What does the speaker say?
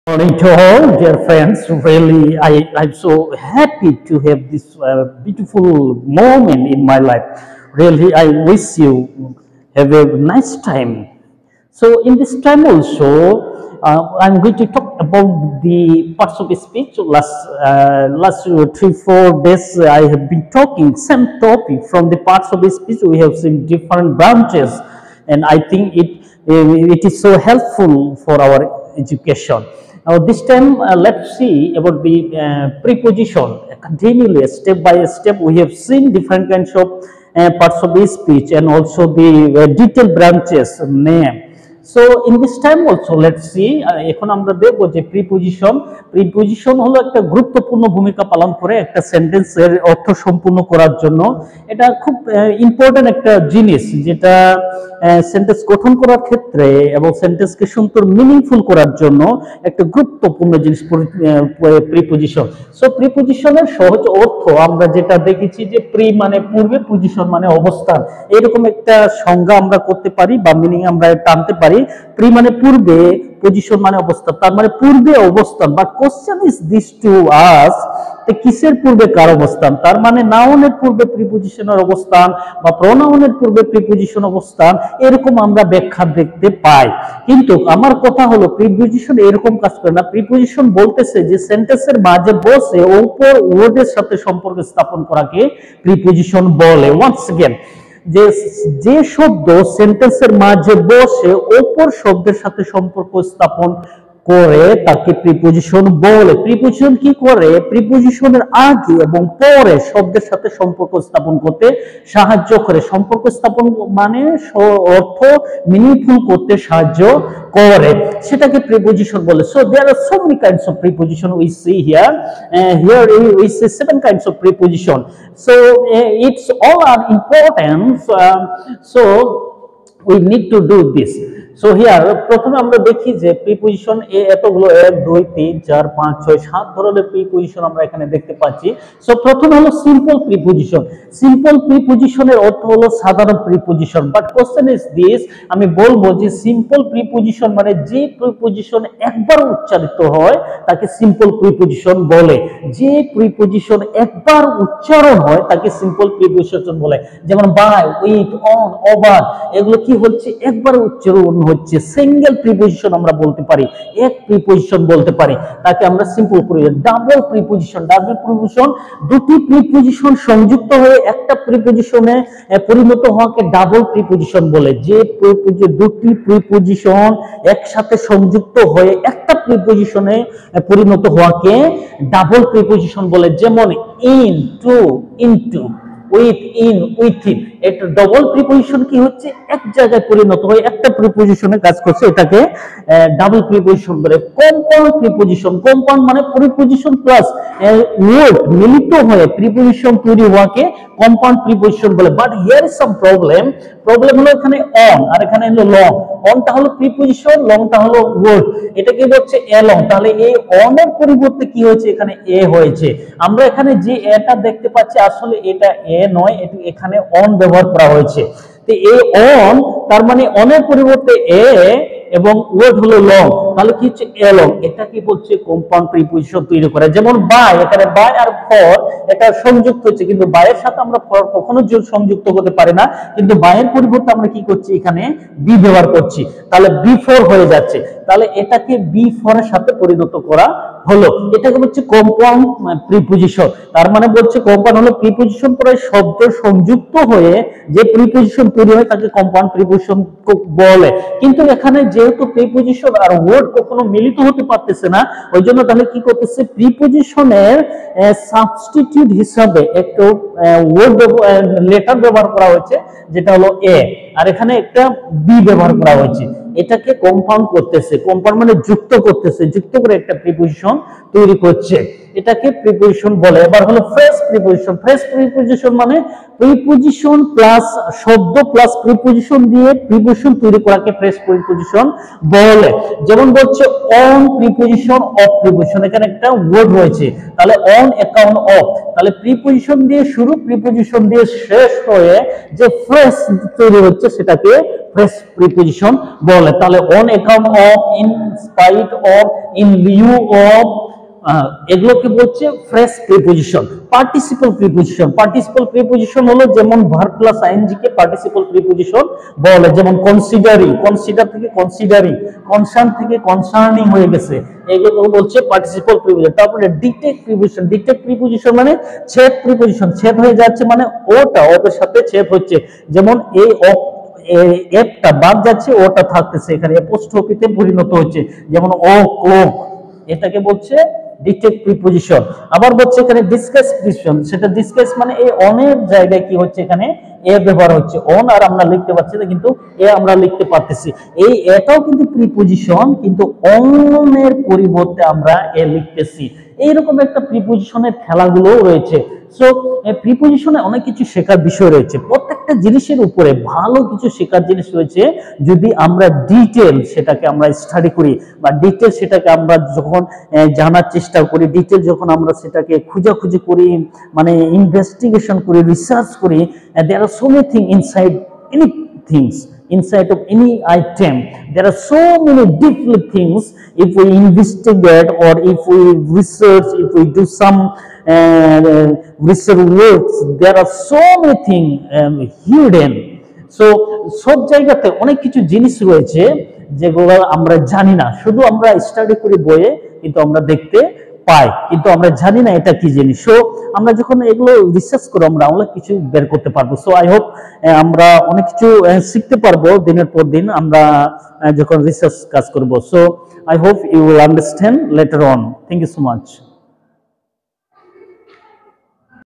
Morning to all, dear friends. Really, I'm so happy to have this beautiful moment in my life. Really, I wish you have a nice time. So, in this time also, I'm going to talk about the parts of speech. Last 3-4 days, I have been talking same topic from the parts of speech. We have seen different branches, and I think it is so helpful for our education. Now this time let's see about the preposition. Continually, step by step, we have seen different kinds of parts of the speech and also the detailed branches name. So in this time also let's see এখন আমরা দেখব যে preposition হলো একটা গুরুত্বপূর্ণ ভূমিকা পালন করে একটা সেন্টেন্সের অর্থ সম্পূর্ণ করার জন্য। এটা খুব ইম্পর্টেন্ট একটা জিনিস যেটা সেন্টেন্স গঠন করার ক্ষেত্রে এবং সেন্টেন্সকে সুন্দর মিনিংফুল করার জন্য একটা গুরুত্বপূর্ণ জিনিস প্রিপজিশন। সো প্রিপজিশনের সহজ অর্থ আমরা যেটা দেখেছি যে প্রি মানে পূর্বে, পজিশন মানে অবস্থান, এরকম একটা সংজ্ঞা আমরা করতে পারি বা মিনিং আমরা টানতে পারি। প্রি মানে পূর্বে, পজিশন মানে অবস্থান, তার মানে পূর্বে অবস্থান। But question is this to us, কিসের পূর্বে কার অবস্থান? তার মানে নাউনের পূর্বে প্রিপজিশনের অবস্থান বা প্রোনাউনের পূর্বে প্রিপজিশন অবস্থান, এরকম আমরা ব্যাখ্যা দেখতে পাই। কিন্তু আমার কথা হলো প্রিপজিশন এরকম কাজ করে না। প্রিপজিশন বলতেছে যে সেন্টেন্সের মাঝে বসে উপর ওয়ার্ডের সাথে সম্পর্ক স্থাপন করাকে প্রিপজিশন বলে। ওয়ান্স अगेन, যে শব্দ সেন্টেন্সের মাঝে বসে অপর শব্দের সাথে সম্পর্ক স্থাপন করে তাকে প্রিপজিশন বলে। প্রিপজিশন কি করে? প্রিপজিশনের আগে এবং পরে শব্দের সাথে সম্পর্ক স্থাপন করতে সাহায্য করে। সম্পর্ক স্থাপন মানে অর্থ মিনিংফুল করতে সাহায্য করে, সেটাকে প্রিপজিশন বলে। So there are so many kinds of preposition we see here. Here we see 7 kinds of preposition. So it's all are important. So we need to do this. So here প্রথমে আমরা দেখি যে preposition এতগুলো 1 2 3 4 5 6 7 ধরনের preposition আমরা এখানে দেখতে পাচ্ছি। সো প্রথম হলো সিম্পল প্রিপজিশন। সিম্পল প্রিপজিশনের অর্থ হলো সাধারণ preposition. But question is this, আমি বলবো যে সিম্পল প্রিপজিশন মানে যে প্রিপজিশন একবার উচ্চারিত হয় তাকে সিম্পল প্রিপজিশন বলে। যে প্রিপজিশন একবার উচ্চারণ হয় তাকে সিম্পল প্রিপজিশন বলে। যেমন বাই, উইথ, অন, ওভার, এগুলো কি হচ্ছে? একবার উচ্চারণ হচ্ছে। সিঙ্গেল প্রিপজিশন আমরা বলতে পারি, এক প্রিপজিশন বলতে পারি, তাকে আমরা সিম্পল প্রিপজিশন। ডাবল প্রিপজিশন, দুটি প্রিপজিশন সংযুক্ত হয়ে একটা প্রিপজিশনে পরিণত হওয়াকে ডাবল প্রিপজিশন বলে। যে দুটি প্রিপজিশন একসাথে সংযুক্ত হয়ে একটা প্রিপজিশনে পরিণত হওয়াকে ডাবল প্রিপজিশন বলে। যেমন in to, into, with, in, within, এটা ডবল প্রিপজিশন কি হচ্ছে? এক জায়গায় পরিণত হয়ে একটা প্রিপজিশনে কাজ করছে, এটাকে ডাবল প্রিপজিশন বলে। কম্পাউন্ড প্রিপজিশন, কম্পাউন্ড মানে প্রিপজিশন প্লাস ওয়ার্ড মিলিত হয়ে প্রিপজিশন তৈরি হওয়াকে কম্পাউন্ড প্রিপজিশন বলে। But here is some problem হলো এখানে অন আর এখানে হলো লং। অনটা হলো প্রিপজিশন, লংটা হলো ওয়ার্ড। এটা কি হচ্ছে? এলং। তাহলে এই অন এর পরিবর্তে কি হয়েছে? এখানে এ হয়েছে। আমরা এখানে যে এটা দেখতে পাচ্ছি আসলে এটা এ নয়, এখানে অন ব্যবহার করা হয়েছে। তো এই অন, তার মানে অনের পরিবর্তে এ এবং ওয়ার্ড হলো লং, তাহলে কি হচ্ছে? এলং। এটা কি বলছে? কম্পাউন্ড প্রিপজিশন তৈরি করে। যেমন বাই, এখানে বাই আর ফর এটা সংযুক্ত হচ্ছে, কিন্তু বাইয়ের সাথে আমরা ফর কখনো সংযুক্ত হতে পারে না, কিন্তু বাইয়ের পরিবর্তে আমরা কি করছি? এখানে বি ব্যবহার করছি, তাহলে বি ফর হয়ে যাচ্ছে। তাহলে এটাকে বি ফর এর সাথে পরিণত করা হলো, এটাকে বলছে কম্পাউন্ড প্রিপজিশন। তার মানে বলছে কম্পাউন্ড হলো প্রিপজিশন পরে শব্দ সংযুক্ত হয়ে যে প্রিপজিশন তৈরি হয় তাকে কম্পাউন্ড প্রিপজিশন বলে। কিন্তু এখানে যেহেতু প্রিপজিশন আর ওয়ার্ড কখনো মিলিত হতে পারতেছে না, ওই জন্য তাহলে কি করতেছে? প্রিপজিশনের সাবস্টিটিউট হিসাবে একটা ওয়ার্ড লেটার ব্যবহার করা হয়েছে, যেটা হলো এ, আর এখানে একটা বি ব্যবহার করা হয়েছে। এটাকে কম্পাউন্ড করতেছে, কম্পাউন্ড মানে যুক্ত করতেছে, যুক্ত করে একটা প্রিপজিশন তৈরি করছে, এটাকে প্রিপজিশন বলে। এবার হলো ফ্রেজ প্রিপজিশন। ফ্রেজ প্রিপজিশন মানে প্রিপজিশন প্লাস শব্দ প্লাস প্রিপজিশন দিয়ে প্রিপজিশন তৈরি করাকে ফ্রেজ প্রিপজিশন বলে। যেমন বলছে অন প্রিপজিশন, অফ প্রিপজিশন, এখানে একটা ওয়ার্ড রয়েছে, তাহলে অন অ্যাকাউন্ট অফ, তাহলে প্রিপজিশন দিয়ে শুরু, প্রিপজিশন দিয়ে শেষ হয়ে যে ফ্রেজ তৈরি হচ্ছে সেটাকে ফ্রেশ প্রিপোজিশন বলে। তাহলে on account of, in spite of, in Liu of, এগুলোকে বলছে fresh preposition. Participle preposition, participle preposition হলো যেমন ভার্ব প্লাস আইএনজি কে পার্টিসিপল প্রিপোজিশন বলে, যেমন কনসিডারিং, কনসিডার থেকে কনসিডারিং, কনসার্ন থেকে কনসার্নিং হয়ে গেছে, এগুলো বলছে পার্টিসিপল প্রিপোজিশন। তারপরে ডিটেক্ট প্রিপোজিশন, ডিটেক্ট প্রিপোজিশন মানে ছেদ প্রিপোজিশন, ছেদ হয়ে যাচ্ছে মানে ওটা ওটার সাথে ছেদ হচ্ছে, যেমন এই এফটা বাদ যাচ্ছে, ওটা থাকতেছে এখানে অ্যাপোস্ট্রফিতে পরিণত হচ্ছে, যেমন ও ক্লোক, এটাকে বলছে ডিটেক্ট প্রিপোজিশন। আবার বলছে এখানে ডিসকাস প্রিপোজিশন, সেটা ডিসকাস মানে এই অনের জায়গায় কি হচ্ছে, এখানে এ ব্যবহার হচ্ছে, অন আর আমরা লিখতে পারছি না কিন্তু এ আমরা লিখতে পারতেছি, এই এটাও কিন্তু প্রিপোজিশন, কিন্তু অনের পরিবর্তে আমরা এ লিখতেছি। এইরকম একটা প্রিপোজিশনের খেলাগুলো রয়েছে। সো প্রিপোজিশনে অনেক কিছু শেখার বিষয় রয়েছে, প্রত্যেকটা জিনিসের উপরে ভালো কিছু শেখার জিনিস রয়েছে যদি আমরা ডিটেল সেটাকে আমরা স্টাডি করি, বা ডিটেল সেটাকে আমরা যখন জানার চেষ্টা করি, ডিটেল যখন আমরা সেটাকে খুঁজাখুঁজি করি, মানে ইনভেস্টিগেশন করি, রিসার্চ করি, there are so many things inside any things, inside of any item there are so many different things. If we investigate or if we research, if we do some research works, there are so many things hidden. So সব জায়গাতে অনেক কিছু জিনিস রয়েছে যেগুলো আমরা জানি না, শুধু আমরা স্টাডি করি বইয়ে, কিন্তু আমরা দেখতে পাই কিন্তু আমরা জানি না এটা কি জিনিস। সো আমরা যখন এগুলো রিসার্চ করব আমরা অনেক কিছু বের করতে পারবো। সো আই হোপ আমরা অনেক কিছু শিখতে পারবো দিনের পর দিন আমরা যখন রিসার্চ কাজ করব। So I hope you will understand later on. Thank you so much.